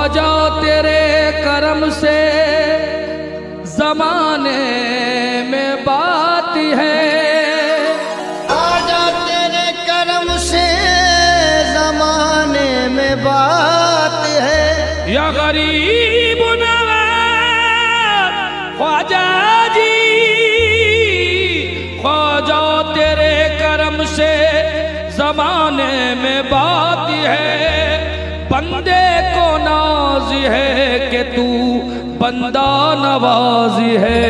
ख्वाजा तेरे करम से जमाने में बात है, ख्वाजा तेरे करम से जमाने में बात है। या गरीब नवाज ख्वाजा जी, ख्वाजा तेरे करम से जमाने में बात है। बंदे को नाज है कि तू बंदा नवाजी है।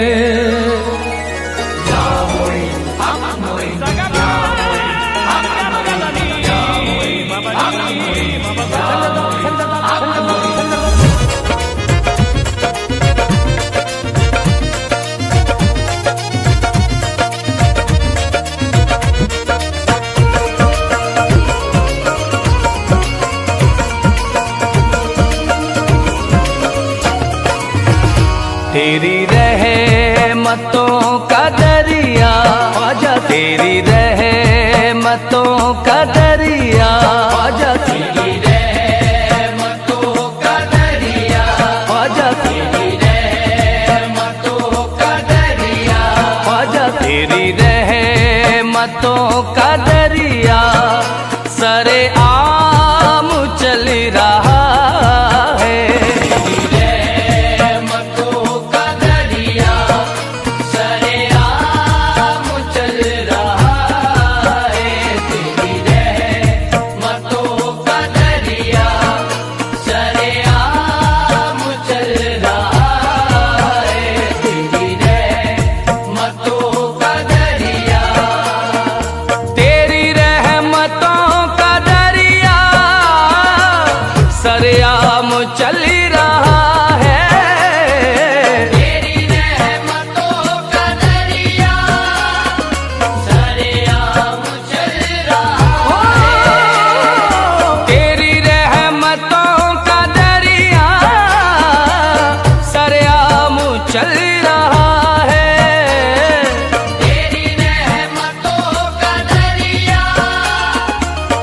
तेरी रहमतों का दरिया ख्वाजा, तेरी रहमतों का दरिया ख्वाजा, तेरी रहमतों का दरिया ख्वाजा, तेरी रहमतों का दरिया ख्वाजा, तेरी रहमतों का दरिया सरे आम चल रहा है। सरेआम चल रहा है, तेरी रहमतों का दरिया सरेआम चल रहा है। तेरी रहमतों का दरिया सरेआम चल रहा है। तेरी रहमतों का दरिया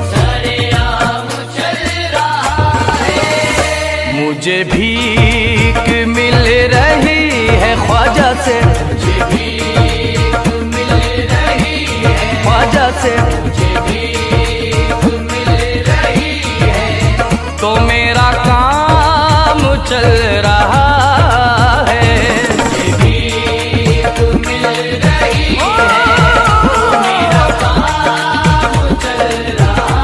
सरेआम चल रहा है। मुझे भीख मिल रही है ख्वाजा से, मुझे भीख मिल रही है ख्वाजा से, मुझे भीख मिल रही है। तो मेरा काम चल रहा है, मुझे भीख मिल रही है, तो मेरा काम चल रहा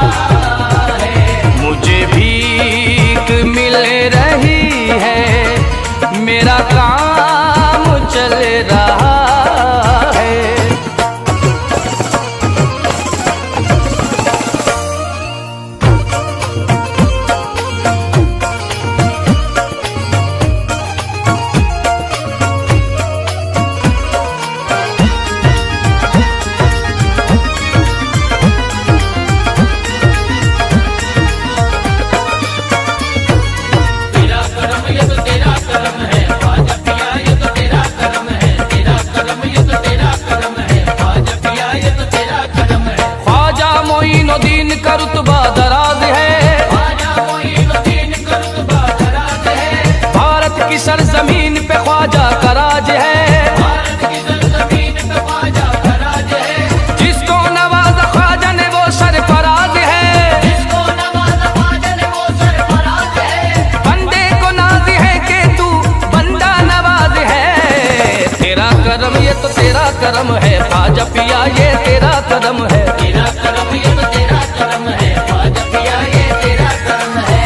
है। मुझे भीख मिल रही है, मेरा काम चल रहा है। मोइनुद्दीन का रुतबा दराज है, भारत की सरजमीन पे ख्वाजा का राज है। जिसको नवाजा ख्वाजा ने वो सरफराज है, बंदे को नाज है कि तू बंदा नवाज है। तेरा करम ये तो तेरा करम है ख्वाजा पिया, ये तेरा करम है, तेरा करम ये तो तेरा करम है ख्वाजा पिया, ये तेरा करम है।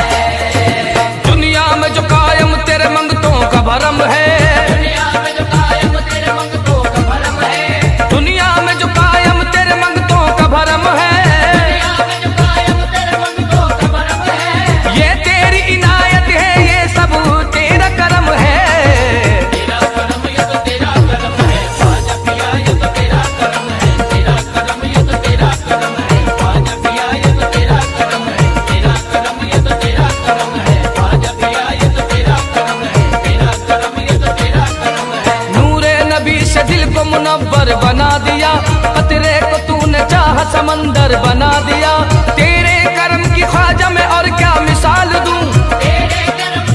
दुनिया में जो कायम तेरे मंगतों का भरम है, दुनिया में जो कायम तेरे मंगतों का भरम है, दुनिया में जो कायम तेरे मंगतों का भरम है, दुनिया में जो कायम तेरे मंगतों का भरम है। ये तेरी इनायत है, ये सब तेरा करम है, तेरा करम ये तो तेरा करम है ख्वाजा पिया, ये तो तेरा करम है, तेरा करम ये तो तेरा करम है ख्वाजा पिया, ये तो तेरा करम है, तेरा करम ये तो तेरा करम है ख्वाजा पिया, ये तो तेरा करम है, तेरा करम ये तो तेरा करम है। नूरे नबी से दिल को मुनव्वर बना दिया, कतरे को तूने चाह समंदर बना दिया। तेरे करम की ख्वाजा में और क्या मिसाल दूं, तेरे करम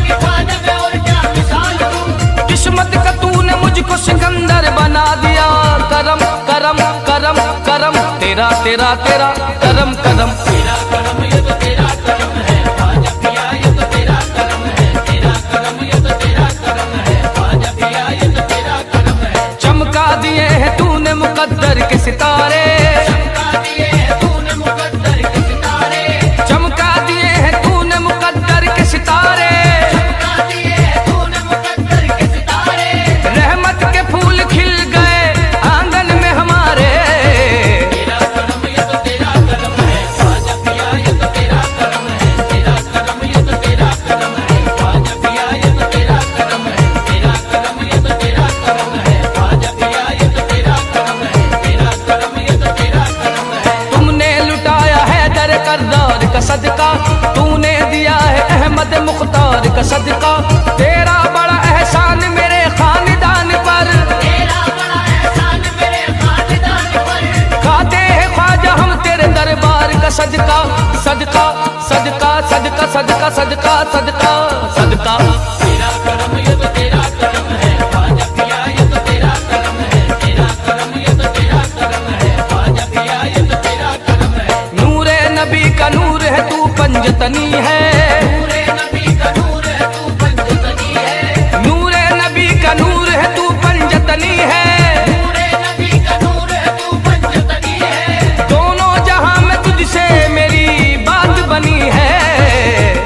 करम करम, तेरा तेरा तेरा करम करम। तेरा करम ये तो तेरा करम है ख्वाजा पिया, ये तो तेरा करम है। तेरा करम ये तो तेरा करम है ख्वाजा पिया, ये तो तेरा करम है। चमका दिए हैं तूने मुकद्दर के सितारे, चमका दिए हैं तूने मुकद्दर के सितारे, चमका दिए हैं तूने मुकद्दर के सितारे। चमका दिए हैं तूने मुकद्दर के सितारे। रहमत के फूल खिल गए आंगन में हमारे। तेरा करम ये तो तेरा करम है ख्वाजा पिया, ये तो तेरा करम है। तेरा करम ये तो तेरा करम है ख्वाजा पिया, ये तो तेरा करम है। तेरा करम ये तो तेरा करम है ख्वाजा पिया, ये तो तेरा करम है। तेरा करम ये तो तेरा करम है। तुमने लुटाया है दर करदार का सदका, तूने दिया है अहमद मुख्तार का सदका। तेरा बड़ा एहसान मेरे खानदान पर, तेरा बड़ा एहसान मेरे खानदान पर। खाते हैं ख्वाजा हम तेरे दरबार का सदका, सदका सदका सदका सदका सदका सदका सदका। तेरा करम ये तो तेरा करम है ख्वाजा पिया, ये तो तेरा करम है। तेरा करम ये तो तेरा करम है ख्वाजा पिया, ये तो तेरा करम है। नूरे नबी का नूर है तू पंजतनी है, नूरे नबी का नूर है तू पंजतनी है। नूरे नबी का नूर है तू पंजतनी है। नूरे नबी का नूर है तू पंजतनी है। दोनों जहां में तुझसे मेरी बात बनी है।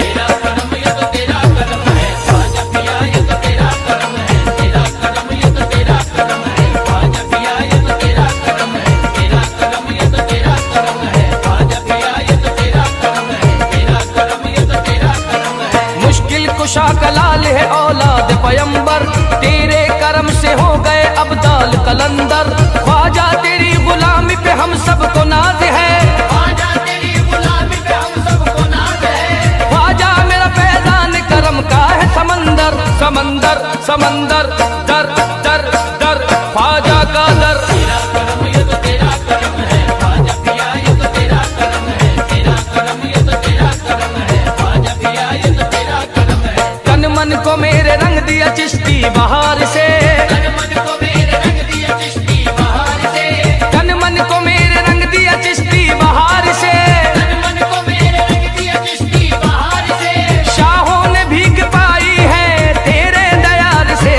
तेरा करम ये तो तेरा करम है ख्वाजा पिया, ये तो तेरा करम है। तेरा करम ये तो तेरा करम है ख्वाजा पिया, ये तो तेरा करम है। तेरा करम ये तो तेरा करम है ख्वाजा पिया, ये तो तेरा करम है। तेरा करम ये तो तेरा करम है। मुश्किल कुशा का लाल है औलाद पयंबर, तेरे करम से हो गए अब्दाल कलंदर। ख्वाजा तेरी गुलामी पे हम सबको नाज है, ख्वाजा तेरी गुलामी पे हम सबको नाज है। ख्वाजा मेरा फैजान करम का है समंदर, समंदर समंदर दर दर दर ख्वाजा का दर। तेरा करम ये तो तेरा करम है ख्वाजा पिया, ये तो तेरा करम है। तेरा करम ये तो तेरा करम है ख्वाजा पिया, ये तो तेरा करम है। तन मन को मेरे रंग दिया चिश्ती बहार से, तन मन को मेरे रंग दिया चिश्ती बहार से। तन मन को मेरे रंग दिया चिश्ती बहार से। तन मन को मेरे रंग दिया चिश्ती बहार से। शाहों ने भीग पाई है तेरे दयाल से।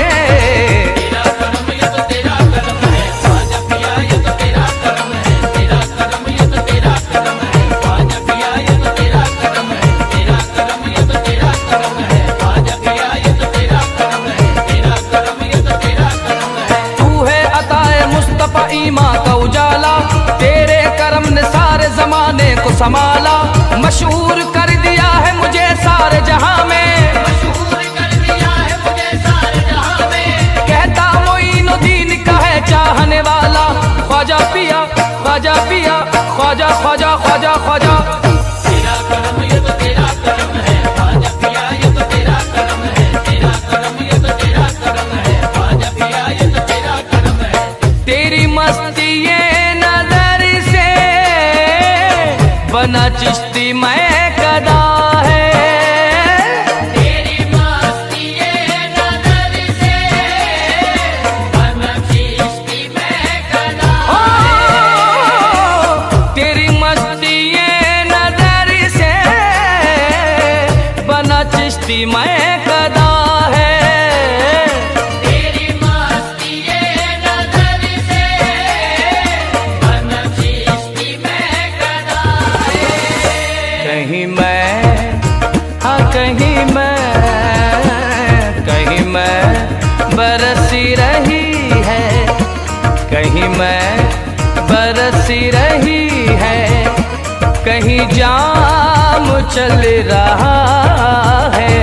तेरा करम ये तो तेरा करम है ख्वाजा पिया, ये तो तेरा करम है। तेरा करम ये तो तेरा करम है ख्वाजा पिया, ये तो तेरा करम है। तेरा करम ये तो तेरा करम है ख्वाजा पिया, ये तो तेरा करम है। तेरा करम ये तो तेरा करम है। तू है अताए मुस्तफा ईमा का उजाला, तेरे करम ने सारे जमाने को संभाला। मशहूर कर दिया है मुझे सारे जहां में, मशहूर कर दिया है मुझे सारे जहां में। कहता मोइनुद्दीन का है चाहने वाला। ख्वाजा पिया ख्वाजा पिया ख्वाजा ख्वाजा ख्वाजा ख्वाजा। तेरा करम ये तो तेरा करम है ख्वाजा पिया, ये तो तेरा करम है। तेरा करम ये तो तेरा करम है ख्वाजा पिया, ये तो तेरा करम है। तेरी मस्ती ये नजर से बना चिश्ती मैं कदा है। तेरी मस्ती ये नजर से बना चिश्ती में कदा ओ, तेरी मस्ती ये नजर से बना चिश्ती मैं कदा है। तेरी मस्ती ये नजर से बना चिश्ती में कदा कहीं मैं हाँ कहीं मैं बरसी रही है, कहीं मैं बरसी रही है। कहीं जाम चल रहा है।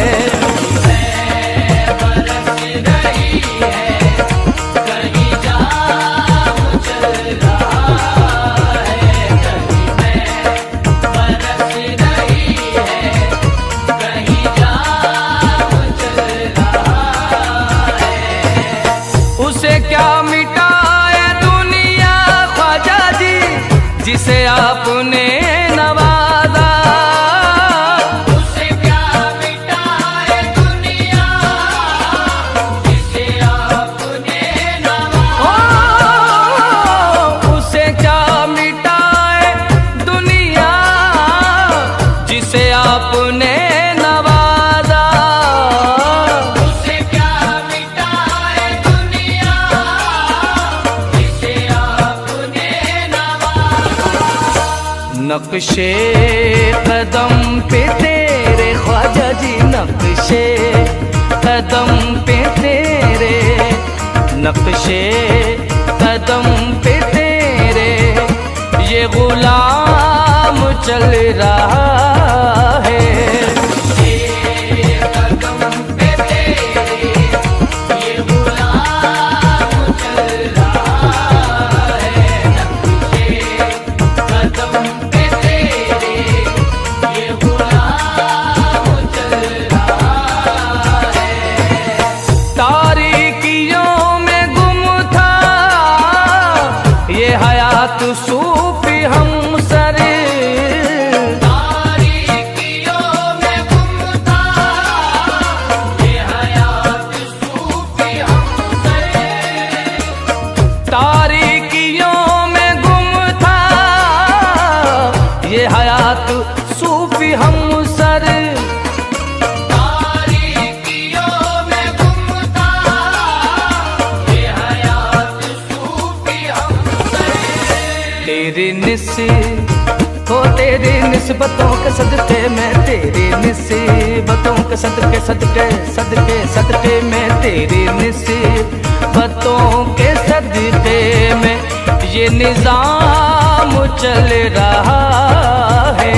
उसे क्या मिटाए दुनिया ख्वाजा जी, जिसे आपने नवाजा। उसे क्या मिटाए दुनिया जिसे आपने नवाजा। उसे क्या नक्शे कदम पे तेरे ख्वाजा जी, नक्शे कदम पे तेरे, नक्शे कदम पे तेरे ये गुलाम चल रहा है। सूफी हम सर, तारीकियों में गुम था ये हयात सूफी हम सर, तारीकियों में गुम था ये हयात सूफी हम सर, तारीकियों में गुम था ये हयात सूफी हम सर। तेरी तेरी निस्बतों के सदके में, तेरी निस्बतों के सदके सदके सदके सदके में, तेरी निस्बतों के सदके में ये निजाम चल रहा है।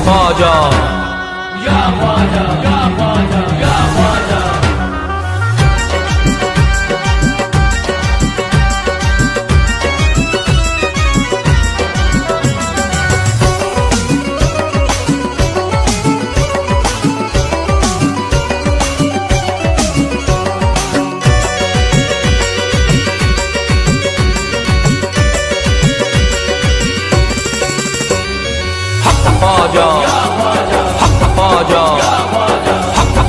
ख्वाजा या ख्वाजा या ख्वाजा या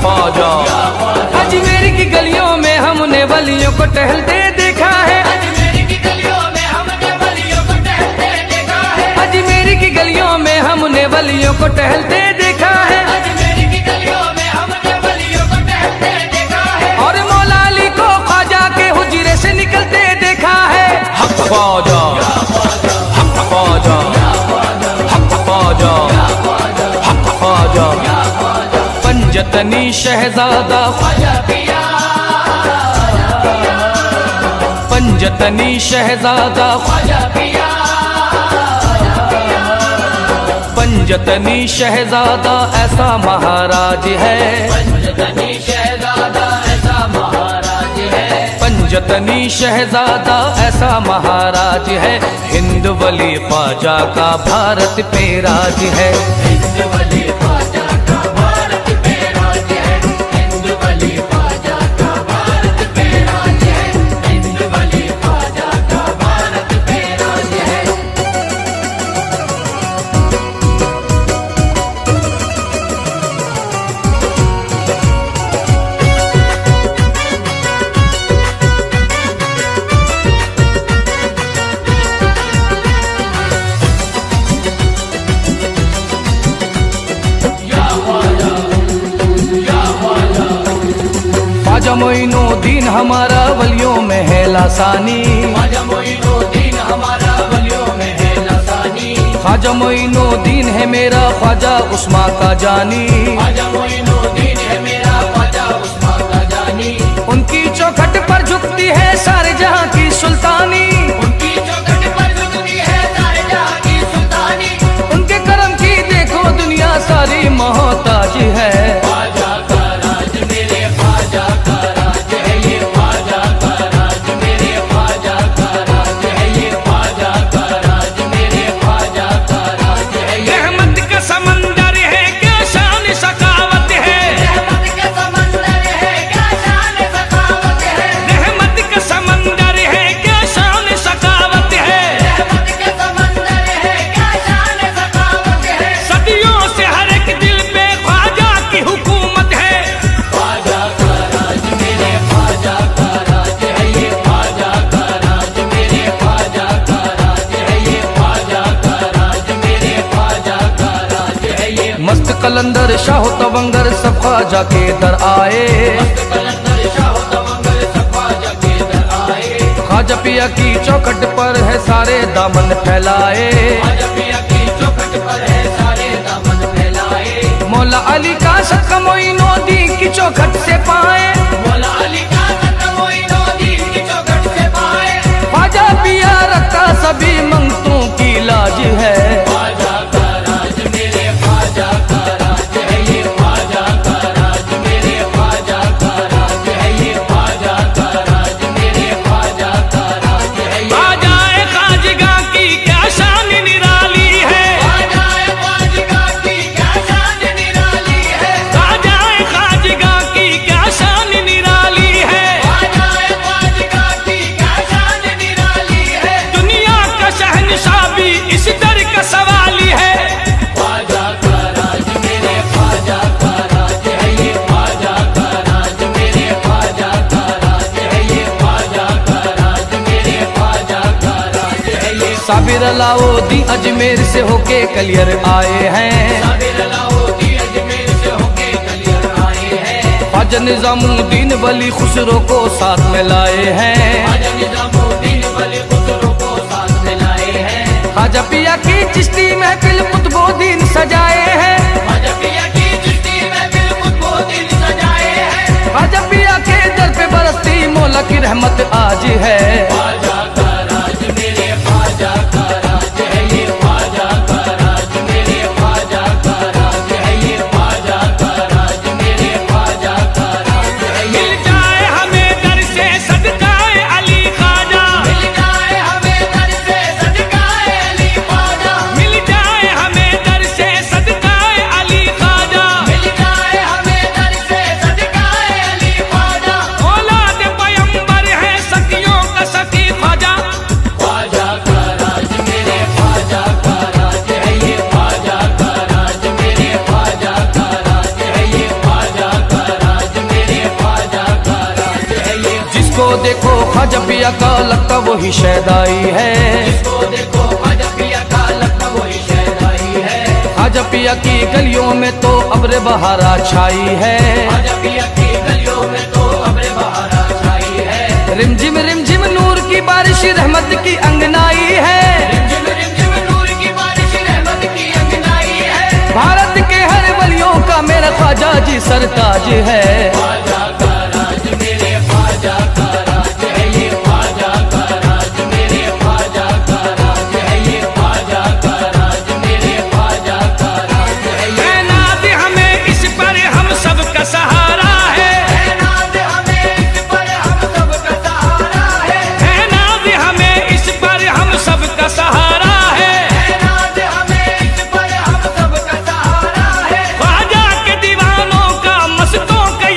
ख्वाजा, अजमेर की गलियों में हमने वलियों को टहलते देखा है, अजमेर की गलियों में हमने वलियों को टहलते देखा है, अजमेर की गलियों में हमने वलियों को टहलते देखा है, अजमेर की गलियों में हमने वलियों को टहलते देखा है, और मौला अली को ख्वाजा के हुजरे से निकलते देखा है। हक ख्वाजा हक ख्वाजा हक ख्वाजा हक ख्वाजा, पंजतनी शहजादा ख्वाजा पिया, पंजतनी शहजादा ख्वाजा पिया, पंजतनी शहजादा ऐसा महाराज है, पंजतनी शहजादा ऐसा महाराज है, पंजतनी शहजादा ऐसा महाराज है, हिंद वली ख्वाजा का भारत पे राज है, हिंद वली ख्वाजा का भारत पे राज है, हिंद वली ख्वाजा का भारत पे राज है, हिंद वली ख्वाजा का भारत पे राज है। ख्वाजा मोइनुद्दीन हमारा वलियों में है लासानी, ख्वाजा मोइनुद्दीन हमारा वलियों में है लासानी, ख्वाजा मोइनुद्दीन है मेरा ख्वाजा उस्मा का जानी, ख्वाजा मोइनुद्दीन है मेरा ख्वाजा उस्मा का जानी, उनकी चौखट पर झुकती है सारे जहां की सुल्तानी, उनकी चौखट पर झुकती है सारे जहां की सुल्तानी, उनके करम की देखो दुनिया सारी मोहताज है। कलंदर शाह तवंगर सब ख्वाजा के दर आए। कलंदर शाह तवंगर सब ख्वाजा के दर आए। ख्वाजा पिया की चौखट पर है सारे दामन फैलाए। ख्वाजा पिया की चौखट पर है सारे दामन फैलाए। मौला अली का सदका मोइनुद्दीन की चौखट से पाए। मौला अली का सदका मोइनुद्दीन की चौखट से पाए। ख्वाजा पिया रखता सभी मंगतों की लाज है। ख्वाजा का राज मेरे ख्वाजा का राज है ये। ख्वाजा का राज मेरे ख्वाजा का राज है ये। ख्वाजा का राज मेरे ख्वाजा का राज है ये। ख्वाजाए खाजगा की क्या शान निराली है। ख्वाजाए खाजगा की क्या शान निराली है। ख्वाजाए खाजगा की क्या शान निराली है। ख्वाजाए खाजगा की क्या शान निराली है। दुनिया का शहंशाह भी इस दर का सवाली है। ख्वाजा का राज मेरे ख्वाजा का राज है ये। ख्वाजा का राज मेरे ख्वाजा का राज है ये। ख्वाजा का राज मेरे ख्वाजा का राज है ये। साबिर अलाउद्दीन अजमेर से होके कलियर आए हैं। साबिर अलाउद्दीन अजमेर से होके कलियर आए हैं। ख्वाजा निजामुद्दीन वली खुसरो को साथ में लाए हैं। ख्वाजा निजामुद्दीन वली खुसरो को साथ में लाए हैं। ख्वाजा पिया की चिश्ती महफिल कुतुबुद्दीन सजाए हैं। ख्वाजा पिया की चिश्ती महफिल कुतुबुद्दीन सजाए हैं। ख्वाजा पिया के दर पे बरसती मौला की रहमत आज है। ख्वाजा का राज मेरे ख्वाजा का राज है ये। ख्वाजा का राज मेरे ख्वाजा का राज है ये। ख्वाजा का राज मेरे ख्वाजा का राज है ये। मिल जाए हमें दर से सदकाए अली ख्वाजा। मिल जाए हमें दर से सदकाए अली ख्वाजा। मिल जाए हमें दर से सदकाए अली ख्वाजा। मिल जाए हमें दर से सदकाए अली ख्वाजा। औलाद पैगंबर है सखियों का सखी ख्वाजा। ख्वाजा का राज मेरे ख्वाजा का राज है ये। ख्वाजा का राज मेरे ख्वाजा का राज है ये। ख्वाजा का राज मेरे ख्वाजा का राज है ये। जिसको देखो ख्वाजा पिया का लगता वही शहदाई है। जिसको देखो ख्वाजा पिया का लगता वही शहदाई है। ख्वाजा पिया की गलियों में तो अब्र बहारा छाई है। ख्वाजा पिया की गलियों में तो अब्र बहारा छाई है। रिमझिम नूर की बारिश रहमत की अंगनाई है। रिमझिम नूर की बारिश रहमत की अंगनाई है। भारत के हर वलियों का मेरा ख्वाजा जी सरताज है। ख्वाजा का राज मेरे ख्वाजा का राज है ये। ख्वाजा का राज मेरे ख्वाजा का राज है ये। ख्वाजा का राज मेरे ख्वाजा का राज है ये। नाज हमें इस पर हम सब का सहारा है। नाज हमें इस पर हम सब का सहारा है। नाज हमें इस पर हम सब का सहारा है। नाज हमें इस पर हम सब का सहारा है। ख्वाजा के दीवानों का मस्तों का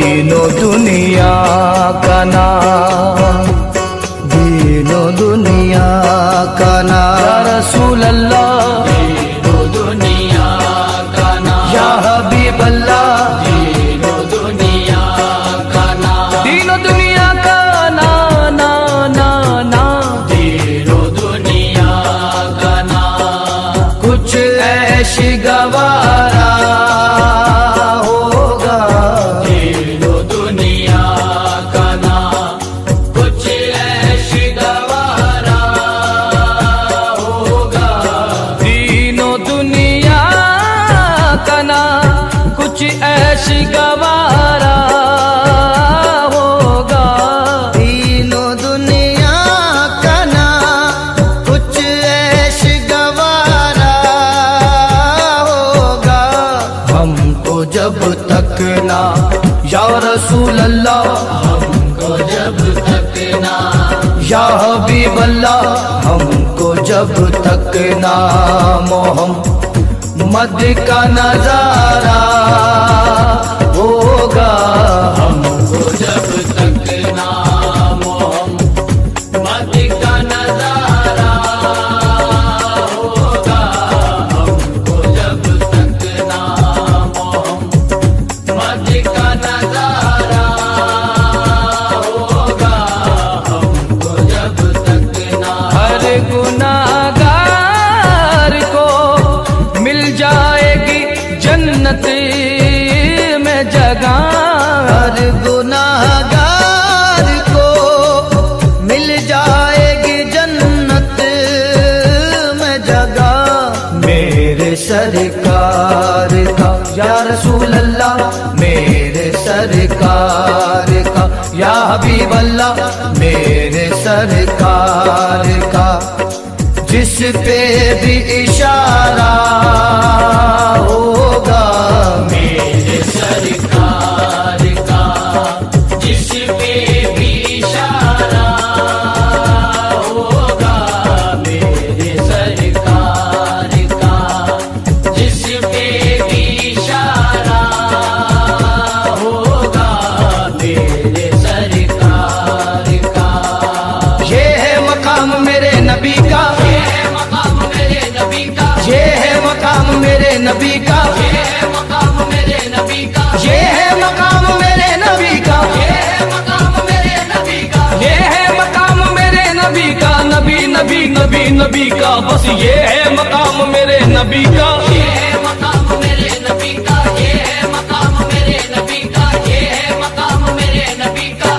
दीनों दुनिया का नाम, दीनों दुनिया का या नाम, रसूल अल्लाह, दीनो दुनिया का नाम, या हबीब अल्लाह, दीनो दुनिया का नाम, दीनों दुनिया का ना ना ना ना, दीनो दुनिया का नाम, कुछ ऐशी गवारा होगा, दीनो दुनिया का नाम, कुछ ऐसी गवारा होगा, दीनों दुनिया का ना कुछ ऐशी गवारा होगा, दीनों दुनिया का नाम, कुछ ऐश गवारा होगा। हमको जब तक ना या रसूल अल्लाह, हमको जब तक ना, या हबीब अल्लाह, हमको जब तक ना मोहम्मद का नजारा होगा, हमको जब तक ना मोहम्मद का नजारा होगा, हमको जब तक ना मोहम्मद का नजारा होगा, हमको जब तक ना हर गुनाहगार को मिल जाएगी जन्नत में जगह, हर गुनाहगार को मिल जाएगी जन्नत में जगह। मेरे सरकार का या रसूल अल्लाह, मेरे सरकार का या हबीब अल्लाह, मेरे सरकार का जिस पे भी इशारा होगा, मेरे सरकार का जिस पे भी इशारा होगा, मेरे सरकार का जिस पे भी इशारा होगा, मेरे सरकार का ये है मकाम मेरे नबी का, ये है मकाम मेरे नबी का, ये है मकाम मेरे नबी का, ये है मकाम मेरे नबी का, ये है मकाम मेरे नबी का, ये है मकाम मेरे नबी का, ये है मकाम मेरे नबी का, नबी नबी नबी नबी का, बस ये है मकाम मेरे नबी का। ये है मकाम मेरे नबी का, ये है मकाम मेरे नबी का, ये है मकाम मेरे नबी का।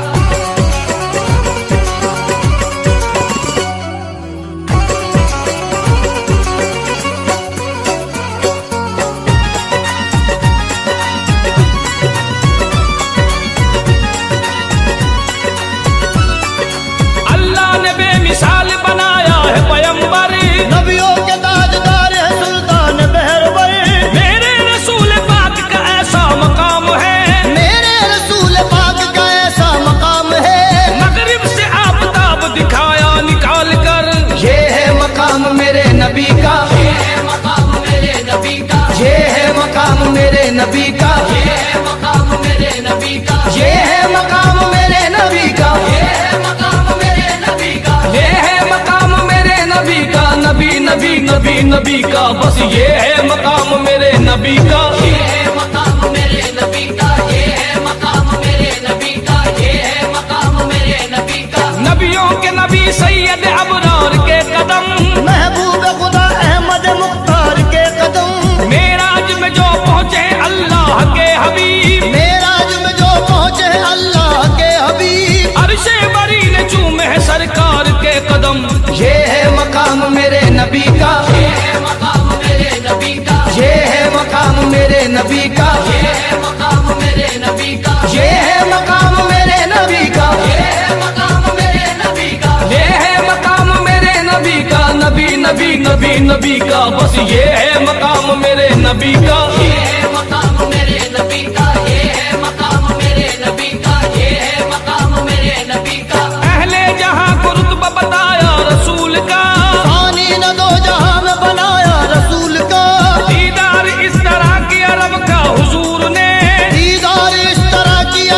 अल्लाह ने बेमिसाल बनाया है पैगंबर, नबियों के ताजदार है सुल्तान बहरवर, मेरे रसूल पाक का ऐसा मकाम है, मेरे रसूल पाक का ऐसा मकाम है। मगरिब से आफताब दिखाया निकाल कर, ये है मकाम मेरे नबी का, ये है मकाम मेरे नबी का, ये है मकाम मेरे नबी का, ये है मकाम मेरे नबी का, ये है मकाम मेरे नबी का, ये है मकाम मेरे नबी का। ये है मकाम मेरे नबी का, नबी नबी नबी नबी का, बस ये है मकाम मेरे नबी का। ये है मकाम मेरे नबी का, ये है मकाम मेरे नबी का, ये है मकाम मेरे नबी का। नबियों के नबी सैयद अबरार के कदम, महबूब खुदा अहमद मुख्तार के कदम, मेराज में जो पहुँचे अल्लाह के हबीब, मेराज में जो पहुँचे अल्लाह के हबीब, अर्शे बरी ने चूमे है सरकार के कदम, ये है मकाम मेरे नबी का, ये है मकाम मेरे नबी का, ये है मकाम मेरे नबी का, ये है मकाम मेरे नबी का, ये है मकाम मेरे नबी का, ये है मकाम मेरे नबी का। ये है मकाम मेरे नबी का, नबी नबी नबी नबी का, बस ये है मकाम मेरे नबी का। ये है मकाम मेरे नबी का, ये है मकाम मेरे नबी का, ये है मकाम मेरे नबी का। अहले जहां को रुतबा बताया रसूल का, पानी न दो जहां में बनाया रसूल का, दीदार इस तरह की अरब का हुजूर ने, दीदार इस तरह की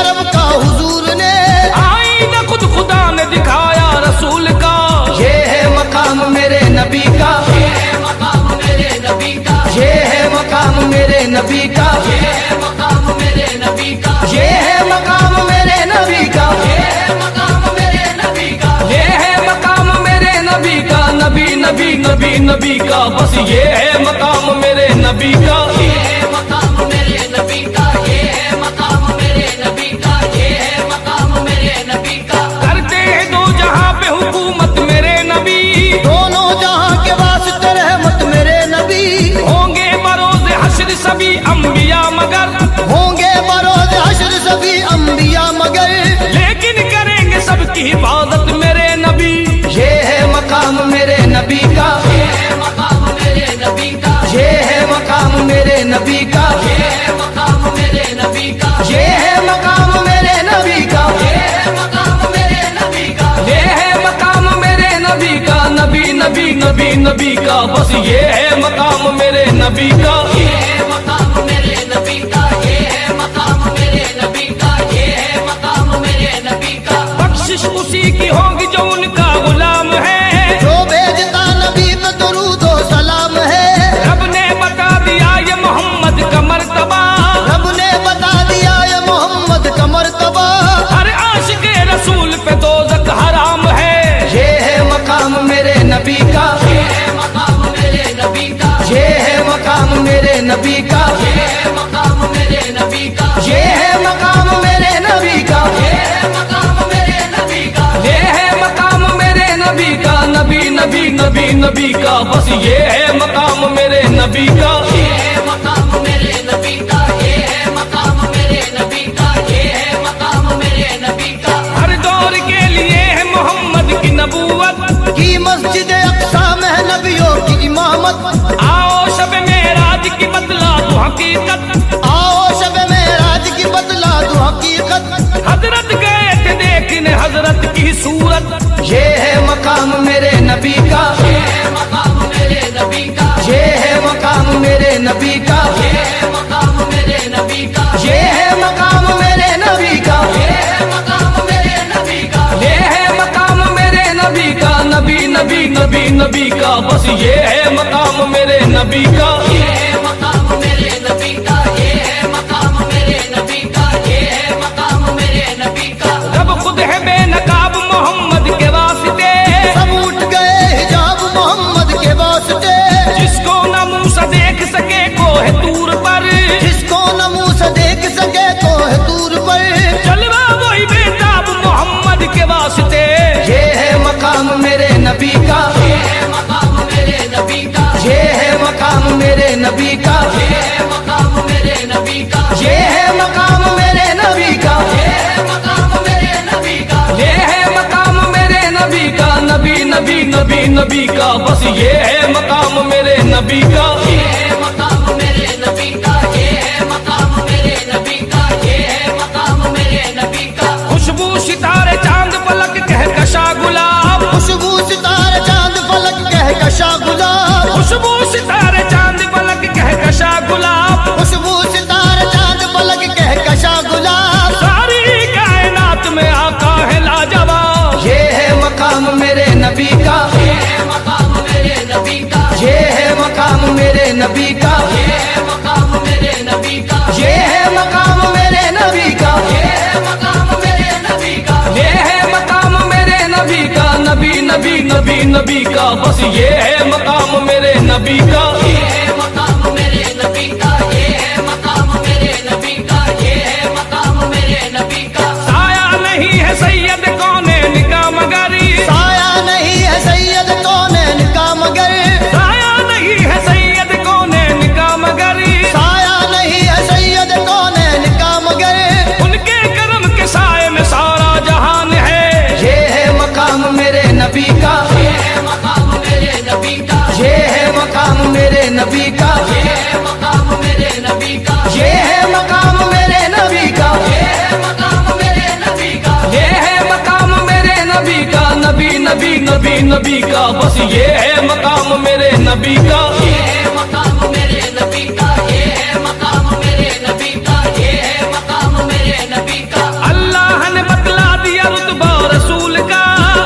नबी नबी का, बस ये है मकाम मेरे नबी का। ये है मकाम मेरे नबी का, ये है मकाम मेरे नबी का, ये है मकाम मेरे नबी का। करते हैं दो जहां पे हुकूमत मेरे नबी, दोनों जहां के वास्ते रहमत मेरे नबी। होंगे बरोज हश्र सभी अंबिया मगर, होंगे बरोज हश्र सभी अंबिया मगर, लेकिन करेंगे सबकी हिफाजत मेरे नबी। ये है मकाम मेरे नबी का, ये है मकाम मेरे नबी का, ये है मकाम मेरे नबी का, ये है मकाम मेरे नबी का, ये है मकाम मेरे नबी का, ये है मकाम मेरे नबी का। ये है मकाम मेरे नबी का, नबी नबी नबी नबी का, बस ये है मकाम मेरे नबी का। ये है मकाम मेरे नबी का, ये है मकाम मेरे नबी का, ये है मकाम मेरे नबी का। बख्शिश उसी की होगी जो उनका गुलाम है, जो भेजता नबी पे दुरूद व सलाम है। रब ने बता दिया ये मोहम्मद का मर्तबा, रब ने बता दिया ये मोहम्मद का मर्तबा। हर आशिक रसूल पे दोज़ख हराम है। ये है मकाम मेरे नबी का, ये है मकाम मेरे नबी का, ये है मकाम मेरे नबी का, ये है मकाम मेरे नबी का, ये है मकाम मेरे नबी का। ये है मकाम मेरे नबी का। ये है मकाम मेरे नबी का, नबी नबी नबी नबी का, बस ये है मकाम मेरे नबी का। ये है मकाम मेरे नबी का, ये है मकाम मेरे नबी का, ये है मकाम मेरे नबी का। हर दौर के लिए है मोहम्मद की नबूवत, की मस्जिद अक्सा में है नबियों की इमामत। आओ शब मेराज की बतला दो हकीकत, आओ शब मेराज की बदला दो हकीकत। हजरत गए थे देखने हजरत की सूरत। ये है मकाम मेरे नबी का, ये है मकाम मेरे नबी का, ये है मकाम मेरे नबी का, ये है मकाम मेरे नबी का, ये है मकाम मेरे नबी का। ये है मकाम मेरे नबी का। ये है मकाम मेरे नबी का, नबी नबी नबी नबी का, बस ये है मकाम मेरे नबी का। ये है मकाम मेरे नबी का, ये है मकाम मेरे नबी का, ये है मकाम मेरे नबी का। रब खुद है बेनकाब मोहम्मद के वास्ते, सब उठ गए हिजाब मोहम्मद के वास्ते। जिसको न मूसा देख सके कोह तूर पर, जिसको न मुंह से देख सके तो है दूर पर। जलवा वही बेताब मोहम्मद के वास्ते। ये है मकाम मेरे नबी का, ये है मकाम मेरे नबी का, ये है मकाम मेरे नबी का, ये है मकाम मेरे नबी का, ये है मकाम मेरे नबी का। ये है मकाम मेरे नबी का। ये है मकाम मेरे नबी का, नबी नबी नबी नबी का, बस ये है मकाम मेरे नबी का। ये है मकाम मेरे नबी का, ये है मकाम मेरे नबी का, ये है मकाम मेरे नबी का। खुशबू सितारे चांद पलक कह कशा गुलाब, खुशबू सितारे चांद फलक कह कशा गुलाब। खुशबू सितारे चांद पलक कह कशा गुलाब, खुशबू सितारे चांद फलक कह कशा गुलाब। सारी कायनात में आका है लाजवाब। ये है मकाम मेरे नबी का, ये है मकाम मेरे नबी का, ये है मकाम मेरे नबी का, ये है मकाम मेरे नबी का, ये है मकाम मेरे नबी का। ये है मकाम मेरे नबी का। ये है मकाम मेरे नबी का, नबी नबी नबी नबी का, बस ये है मकाम मेरे नबी का। ये है मकाम मेरे नबी का, ये है मकाम मेरे नबी का, ये है मकाम मेरे नबी का। साया नहीं है सैयद कौनैन का मगर, साया नहीं है सैयद कौनैन का मगर, साया नहीं है सैयद कौनैन का मगर, साया नहीं है सैयद कौनैन का मगर। उनके करम के साए में सारा जहान है। ये है मकाम मेरे नबी का, ये है मकाम मेरे नबी का, ये है मकाम मेरे नबी का, ये है मकाम मेरे नबी का, ये है मकाम मेरे नबी का। ये है मकाम मेरे नबी का। ये है मकाम मेरे नबी का, नबी नबी नबी नबी का, बस ये है मकाम मेरे नबी का। ये है मकाम मेरे नबी का, ये है मकाम मेरे नबी का, ये है मकाम मेरे नबी का। अल्लाह ने बतला दिया रुतबा रसूल का,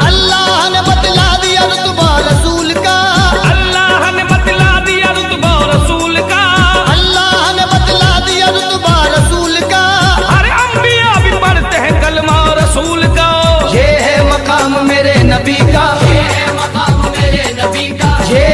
अल्लाह ने बतला दिया रुतबा रसूल का, अल्लाह ने बतला दिया रुतबा रसूल का। अल्लाह ने बतला दिया रुतबा रसूल का। हर अंबिया भी पढ़ते हैं कलमा रसूल का। ये है मकाम मेरे नबी का, ये है मकाम मेरे नबी का, ये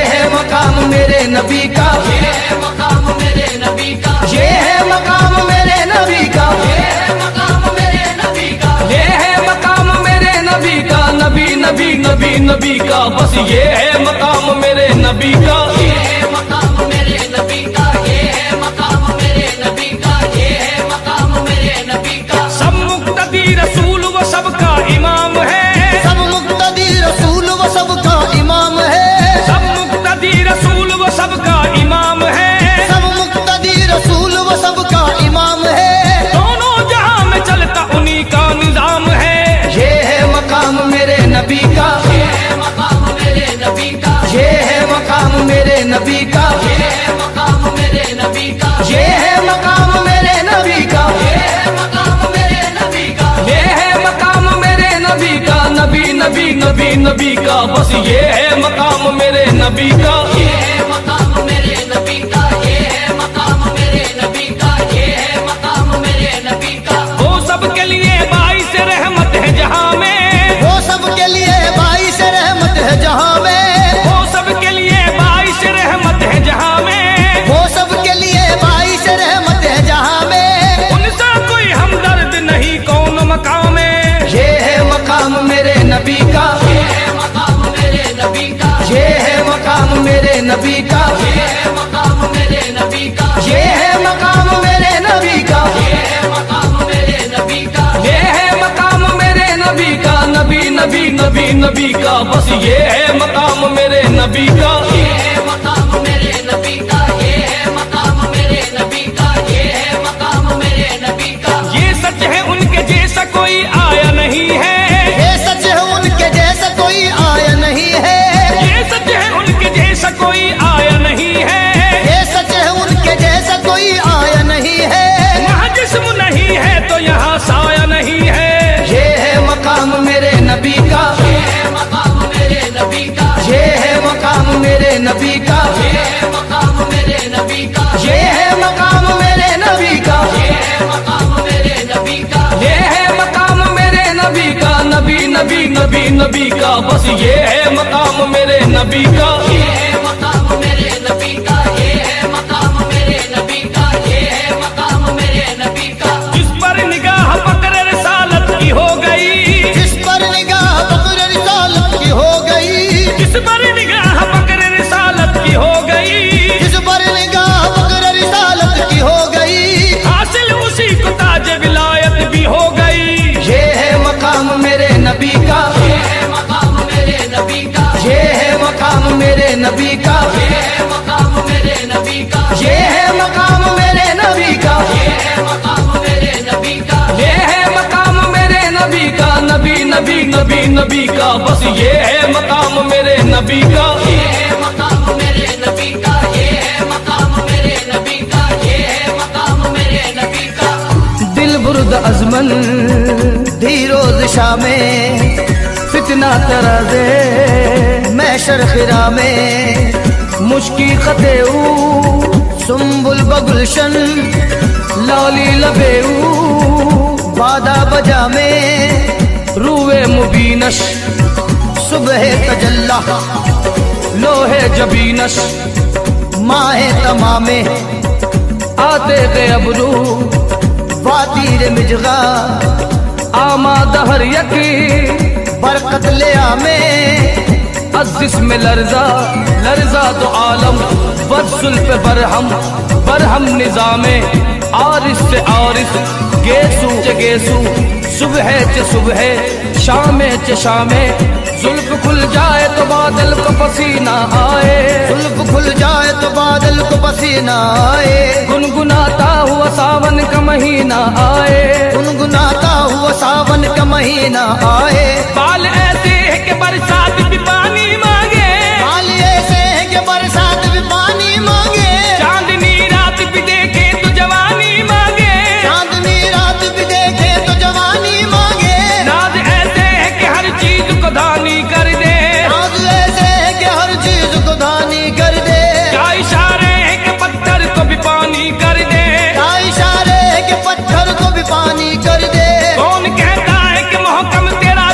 नबी नबी का, बस ये है मकाम मेरे नबी का। ये है मकाम मेरे नबी का, ये है मकाम मेरे नबी का, ये है मकाम मेरे नबी का। सब मुक्तदी रसूल वो सबका इमाम है, सब मुक्तदी रसूल वो सबका इमाम है, सब मुक्तदी रसूल वो सबका इमाम है, सब मुक्तदी रसूल वो सबका इमाम है। दोनों जहां में चलता उन्हीं का निजाम है। ये है मकाम मेरे नबी का, ये है मकाम मेरे नबी का, ये है मकाम मेरे नबी का, ये है मकाम मेरे नबी का, ये है मकाम मेरे नबी का, ये है मकाम मेरे नबी का। ये है मकाम मेरे नबी का, नबी नबी नबी नबी का, बस ये है मकाम मेरे नबी का। ये है मकाम मेरे नबी का, ये है मकाम मेरे नबी का, ये है मकाम मेरे नबी का। वो सबके लिए बाइस रहमत है जहां में, वो सबके लिए बाइस रहमत है जहां में, वो सबके लिए बाइस रहमत है जहां में, वो सबके लिए बाइस रहमत है जहां में। उनसा कोई हमदर्द नहीं कौन मकाम में। ये है मकाम मेरे नबी का, ये है मकाम मेरे नबी का, ये है मकाम मेरे नबी का, ये है मकाम मेरे नबी का, ये है मकाम मेरे नबी का। ये है मकाम मेरे नबी का। ये है मकाम मेरे नबी का, नबी नबी नबी नबी का, बस ये है मकाम मेरे नबी का। ये है मकाम मेरे नबी का, ये है मकाम मेरे नबी का, ये है मकाम मेरे नबी का। ये सच है उनके जैसा कोई आया नहीं है, ये सच है उनके जैसा कोई आया नहीं है, ये सच है उनके जैसा कोई आया नहीं है। ये सच है उनके जैसा कोई आया नहीं है। वहाँ जिस्म नहीं है तो यहाँ साया नहीं है। ये है मकाम मेरे नबी का, ये है मकाम मेरे नबी का, ये है मकाम मेरे नबी का, ये है मकाम मेरे नबी का, ये है मकाम मेरे नबी का। ये है मकाम मेरे नबी का। ये है मकाम मेरे नबी का, नबी नबी नबी नबी का, बस ये है मकाम मेरे नबी का। ये है मकाम मेरे नबी का, ये है मकाम मेरे नबी का, ये है मकाम मेरे नबी का। जिस पर निगाह पकड़ रिसालत की हो गई, जिस पर निगाह पकड़ रिसालत की हो गई, जिस पर निगाह पकड़ रिसालत की हो गई, जिस पर निगाह पकड़ रिसालत की हो गई। हासिल उसी को ताज विलायत भी हो गई। ये है मकाम मेरे नबी का, ये है मकाम मेरे नबी का, ये है मकाम मेरे नबी का, ये है मकाम मेरे नबी का, ये है मकाम मेरे नबी का। ये है मकाम मेरे नबी का। ये है मकाम मेरे नबी का, नबी नबी नबी नबी का, बस ये है मकाम मेरे नबी का। ये है मकाम मेरे नबी का, ये है मकाम मेरे नबी का, ये है मकाम मेरे नबी का। दिल बुर्द अजमन धीरोज शामे, फितना तराजे महशर खिरा में, मुश्की खतेऊ सुम्बुल बगुलशन, लौली लबेऊ बादा बजा में, रूए मुबीनश सुबह तजल्ला, लोहे जबीनश माहे तमामे, आते थे अबरू वातीर मिजगा, आमाद हर यकी बरकत ले आमे, अजिस में लर्जा लर्जा तो आलम, बरसुल पे बरहम बरहम निजामे, आरिस से आरिस गेसू च गेसू, सुबह च सुबह शामे च शामे, जुल्फ खुल जाए तो बादल को पसीना आए, जुल्फ खुल जाए तो बादल को पसीना आए, गुनगुनाता हुआ सावन का महीना आए, गुनगुनाता हुआ सावन का महीना आए। बाल ऐसे है कि बरसात भी पानी मांगे, बाल ऐसे है कि बरसात भी पानी मांगे, चांदनी रात भी देखे तो जवानी मांगे, चांदनी रात भी देखे तो जवानी मांगे, नाज ऐसे है कि हर चीज को दानी कर दे, नाज ऐसे है कि हर चीज को दानी कर दे, क्या इशारे है कि पत्थर को भी पानी कर दे, क्या इशारे है कि पत्थर को भी पानी कर दे। कौन कहता है कि मोहकम तेरा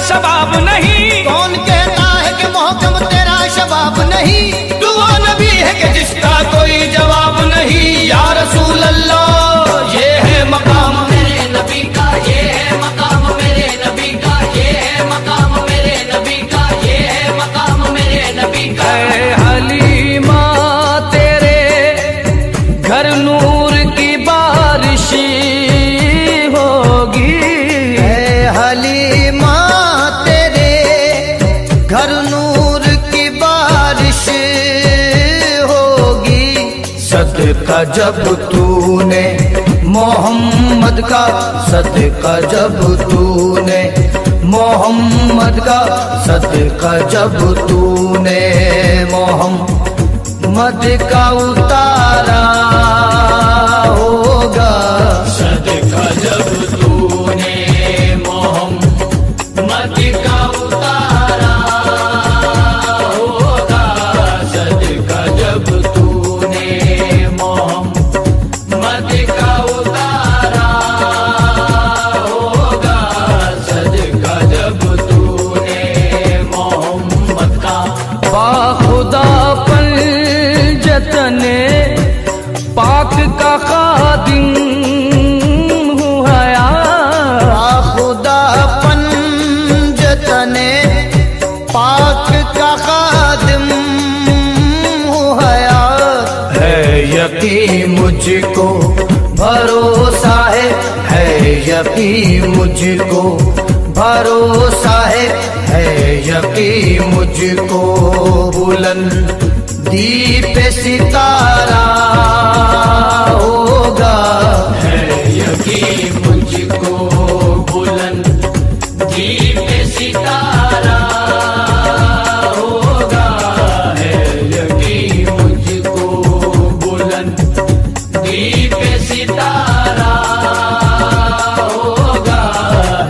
जब तूने मोहम्मद का, सदका जब तूने मोहम्मद का, सदका जब तूने मोहम्मद का उतारा होगा। सदका जब तूने मोहम्मद का उतारा होगा, सदका जब तूने मोहम्मद का उतारा होगा, सदका जब तूने मोहम्मद का। बाखुदा पंजतने पाक का खादिम हूँ हया, खुदा पंजतने पाक का खादिम हूँ हया। है यकीन मुझको भरोसा है यकीन मुझको भरोसा है यकीन मुझको बुलंदी पे सितारा होगा। है यकीन मुझको बुलंदी पे सितारा होगा, है यकीन मुझको बुलंदी पे सितारा होगा,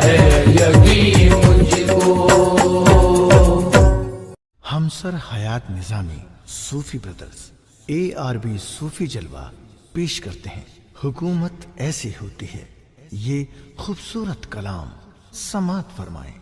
है यकीन मुझको। हमसर हयात निजामी सूफी ब्रदर्स ARB सूफी जलवा पेश करते हैं। हुकूमत ऐसी होती है, ये खूबसूरत कलाम समात फरमाएं।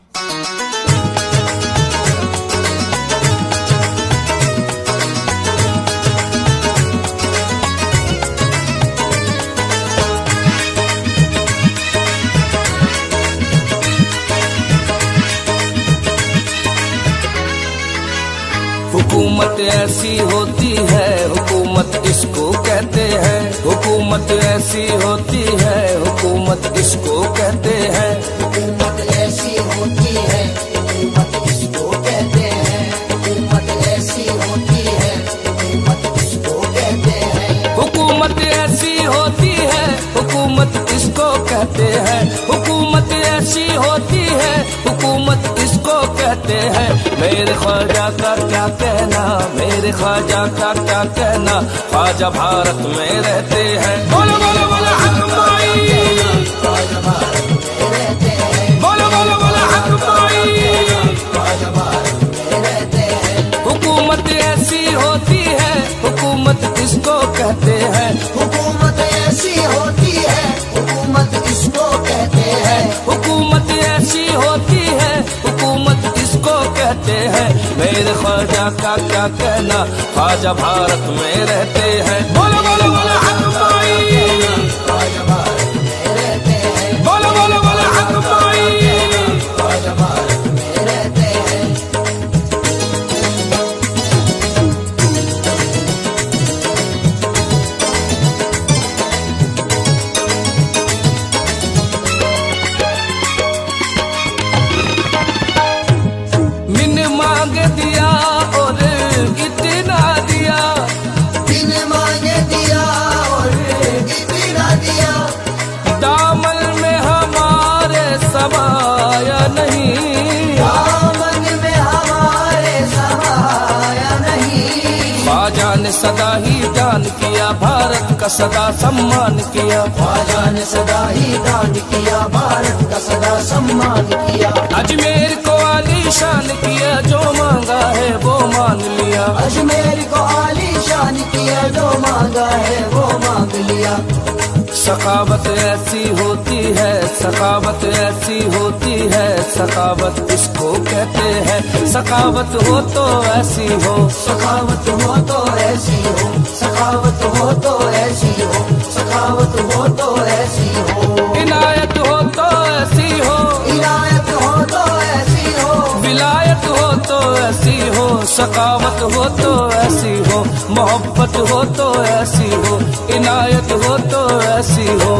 हुकूमत ऐसी होती है, हुकूमत इसको कहते हैं। हुकूमत ऐसी होती है, हुकूमत इसको कहते हैं। हुकूमत ऐसी होती है, हुकूमत इसको कहते हैं। हुकूमत ऐसी होती है, हुकूमत इसको कहते हैं। हुकूमत ऐसी होती है, हुकूमत इसको कहते हैं। हुकूमत ऐसी होती है, हुकूमत इसको कहते हैं। मेरे ख्वाजा का क्या कहना, मेरे ख्वाजा का क्या कहना, ख्वाजा भारत में रहते हैं। बोलो बोलो बोलो हक माई, बोलो बोलो बोलो हक माई। हुकूमत ऐसी होती है, हुकूमत इसको कहते हैं। हुकूमत ऐसी होती है, हुकूमत इसको कहते हैं। हुकूमत ऐसी होती है, हुकूमत इसको कहते हैं। मेरे ख्वाजा का क्या कहना, ख्वाजा भारत में रहते हैं। बोलो बोलो बोलो हक माई, बोलो बोलो बोलो हक माई। मिन मांग दिया और इतना दिया, बिन मांगे दिया और इतना दिया। दामन में हमारे समाया नहीं। दामन में हमारे समाया नहीं। ख्वाजा ने सदा ही दान किया, भारत का सदा सम्मान किया। ख्वाजा ने सदा ही दान किया, भारत का सदा सम्मान किया। अजमेर को आलीशान किया, जो मांगा है वो मान लिया। अजमेर को आलीशान किया, जो मांगा है वो मांग लिया। सखावत ऐसी होती है, सखावत ऐसी होती है, सखावत इसको कहते हैं। सखावत हो तो ऐसी हो, सखावत हो तो ऐसी हो, सखावत हो तो ऐसी हो, सखावत हो तो ऐसी हो। इनायत हो तो ऐसी हो, इनायत हो तो ऐसी हो। विलायत हो तो ऐसी हो, सखावत हो तो ऐसी हो, मोहब्बत हो तो ऐसी हो, इनायत हो तो ऐसी हो।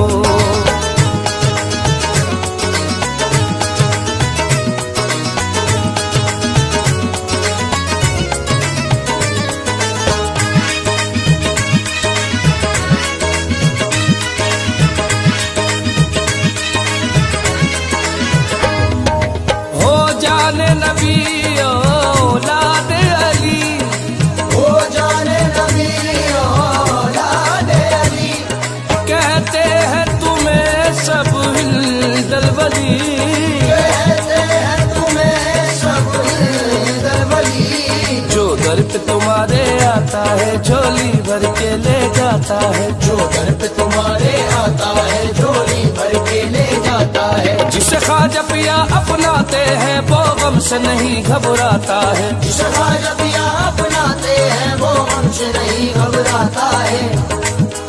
जाता है, जो घर पे तुम्हारे आता है झोली भर के ले जाता है। जिसे ख्वाजा पिया अपनाते हैं वो गम से नहीं घबराता है, जिसे ख्वाजा पिया अपनाते हैं वो हमसे नहीं घबराता है।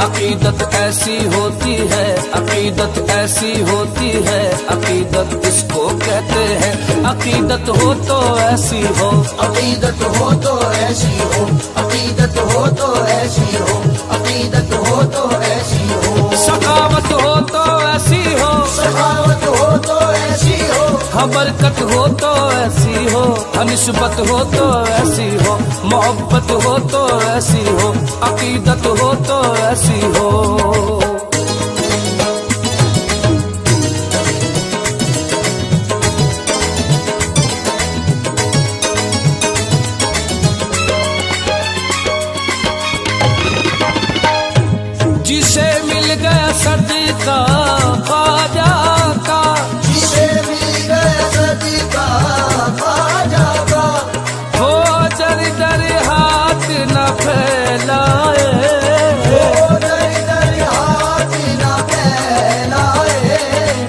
अकीदत ऐसी होती है, अकीदत ऐसी होती है, अकीदत इसको कहते हैं, अकीदत हो तो ऐसी हो, अकीदत हो तो ऐसी हो, अकीदत हो तो ऐसी हो, अकीदत हो तो ऐसी हो। सखावत हो तो ऐसी हो, सखावत हो तो ऐसी हो, बरकत हो तो ऐसी हो, निस्बत हो तो ऐसी हो, मोहब्बत हो तो ऐसी हो, अकीदत हो तो ऐसी हो। जिसे मिल गया सदका ख्वाजा का, जिसे मिल गया सदका ख्वाजा का, वो दर दर हाथ न फैलाए, वो दर दर हाथ न फैलाए।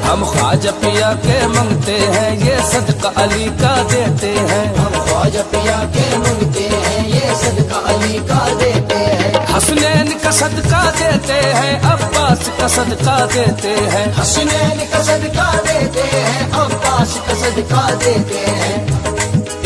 हम ख्वाजा पिया के मांगते हैं ये सदका अली का देते हैं, हम ख्वाजा पिया के मांगते हैं ये सदका अली का देते हैं। हसनैन का सदका देते हैं, अब्बास का सदका देते हैं, हसनैन का सदका देते हैं, अब्बास का सदका देते हैं।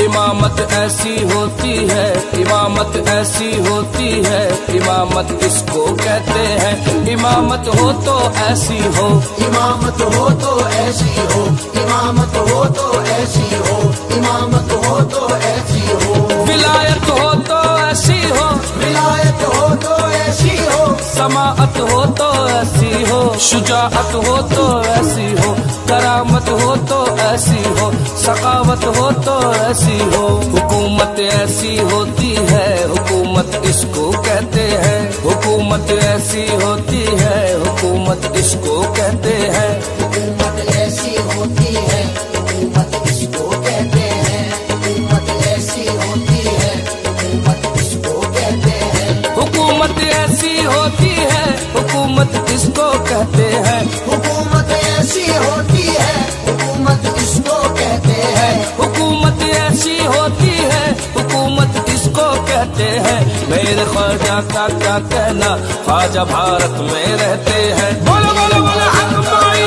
इमामत ऐसी होती है, इमामत ऐसी होती है, इमामत इसको कहते हैं, इमामत हो तो ऐसी हो, इमामत हो तो ऐसी हो, इमामत हो तो ऐसी हो, इमामत हो तो ऐसी हो। विलायत हो तो ऐसी हो, विलायत हो तो ऐसी हो, समाअत हो तो ऐसी हो, शुजाअत हो तो ऐसी हो, करामत हो तो ऐसी हो, सखावत हो तो ऐसी हो। हुकूमत ऐसी होती है, हुकूमत इसको कहते हैं, हुकूमत ऐसी होती है, हुकूमत इसको कहते हैं। हुकूमत ऐसी होती है, हुकूमत इसको कहते हैं, हुकूमत ऐसी होती है, हुकूमत इसको कहते हैं। हुकूमत ऐसी होती है, हुकूमत इसको कहते हैं, हुकूमत ऐसी होती है, हुकूमत इसको कहते हैं। हुकूमत ऐसी होती है, हुकूमत इसको कहते हैं। मेरे ख्वाजा का क्या कहना, ख्वाजा भारत में रहते हैं। बोलो बोलो बोलो हक माई,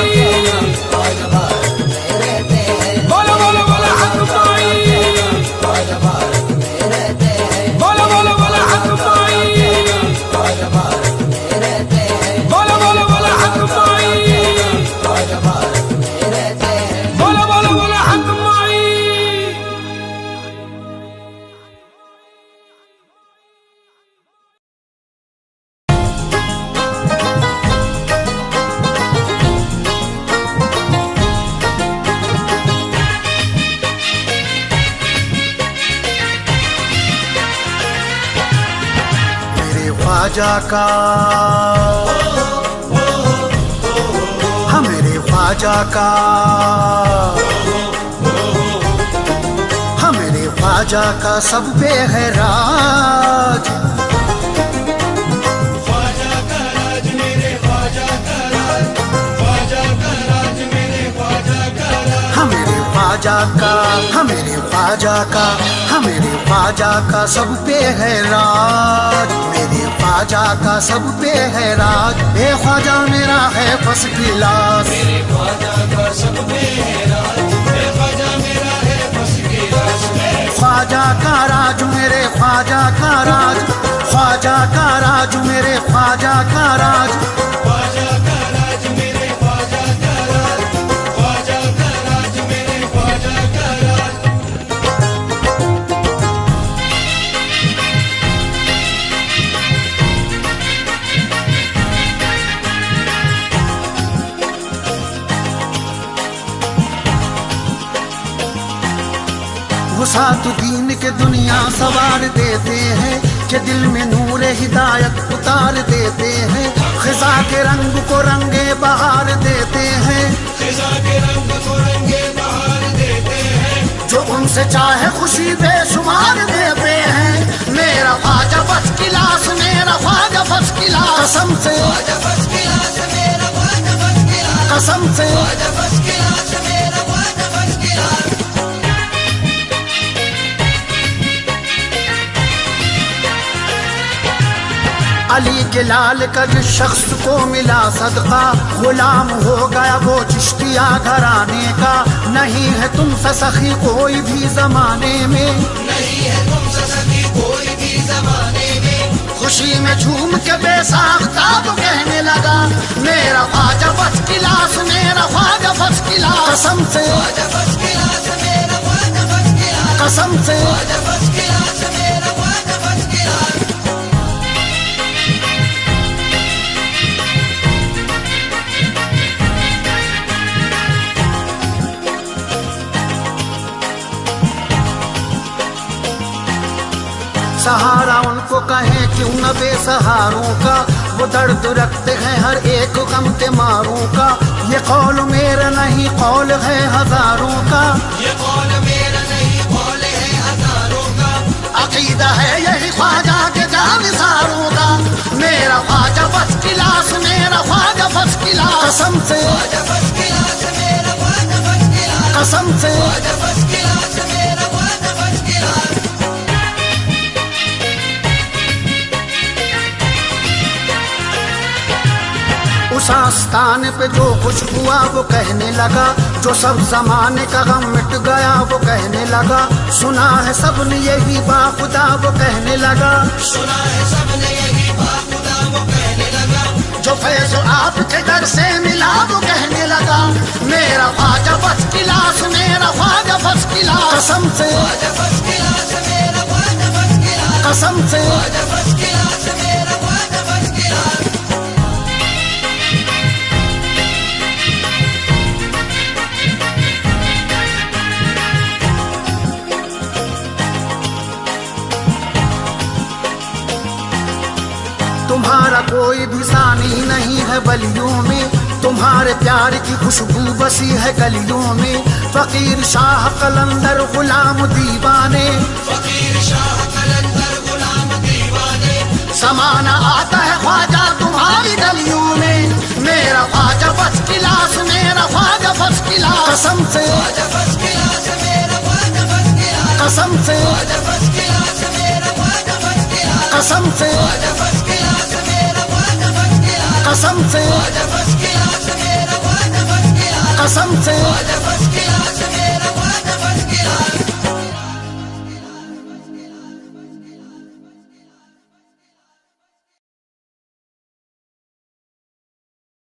ख्वाजा भारत में रहते हैं, बोलो बोलो बोलो हक माई, ख्वाजा भारत में रहते हैं, बोलो बोलो बोलो हक माई, ख्वाजा भारत में रहते हैं, बोलो बोलो बोलो हक माई, ख्वाजा भारत में रहते हैं। बोलो बोलो बोलो हक माई। मेरे ख्वाजा का, हाँ मेरे ख्वाजा का, हाँ मेरे ख्वाजा का सब पे है राज। हाँ मेरे ख्वाजा का, हाँ मेरे ख्वाजा का, हाँ मेरे ख्वाजा का सब पे है राज। मेरे ख्वाजा का सब पे है राज। ए ख्वाजा मेरा है फर्स्ट क्लास, मेरे ख्वाजा का सब पे है राज, मेरे ख्वाजा मेरा है फर्स्ट क्लास। ख्वाजा का राज मेरे ख्वाजा का राज, ख्वाजा का राज मेरे ख्वाजा का राज। ख्वाजा का राज मेरे ख्वाजा का राज, ख्वाजा का राज मेरे ख्वाजा का राज। वसातुद्दीन के दुनिया सवार देते हैं, कि दिल में नूर हिदायत उतार देते हैं। खिजा के रंग को रंगे बहार देते हैं, खिजा के रंग को रंगे बहार देते हैं। जो उनसे चाहे खुशी बेशुमार देते हैं। मेरा ख्वाजा फर्स्ट क्लास, मेरा ख्वाजा फर्स्ट क्लास कसम से कसम से अली के लाल का जिस शख्स को मिला सदका गुलाम हो गया वो चिश्तिया घराने का। नहीं है तुमसे सखी कोई भी जमाने में, नहीं है तुमसे सखी कोई भी जमाने में। खुशी में झूम के बेसाख्ता वो कहने लगा मेरा ख्वाजा फर्स्ट क्लास, मेरा ख्वाजा फर्स्ट क्लास कसम से कसम से सहारा उनको कहे क्यों न बेसहारों का, वो दर्द रखते हैं हर एक गम के मारों का। ये कौल मेरा नहीं कौल है हजारों का, ये कौल मेरा नहीं कौल है हजारों का। अकीदा है यही ख्वाजा के जानिसारों का। मेरा ख्वाजा फर्स्ट क्लास, मेरा ख्वाजा फर्स्ट क्लास कसम से कसम से उस आस्थान पे जो कुछ हुआ वो कहने लगा, जो सब जमाने का गम मिट गया वो कहने लगा। सुना है सबने यही बाखुदा वो कहने लगा, सुना है सबने यही बाखुदा वो कहने लगा। जो फैज़ आपके दर से मिला वो कहने लगा मेरा ख्वाजा फर्स्ट क्लास, मेरा ख्वाजा फर्स्ट क्लास कसम से कसम से तुम्हारा कोई भी सानी नहीं है बलियों में, तुम्हारे प्यार की खुशबू बसी है गलियों में। फकीर शाह कलंदर गुलाम दीवाने, फकीर शाह कलंदर गुलाम दीवाने। समाना आता है ख्वाजा तुम्हारी गलियों में। मेरा ख्वाजा फर्स्ट क्लास, मेरा ख्वाजा फर्स्ट क्लास कसम से कसम से कसम से कसम से कसम से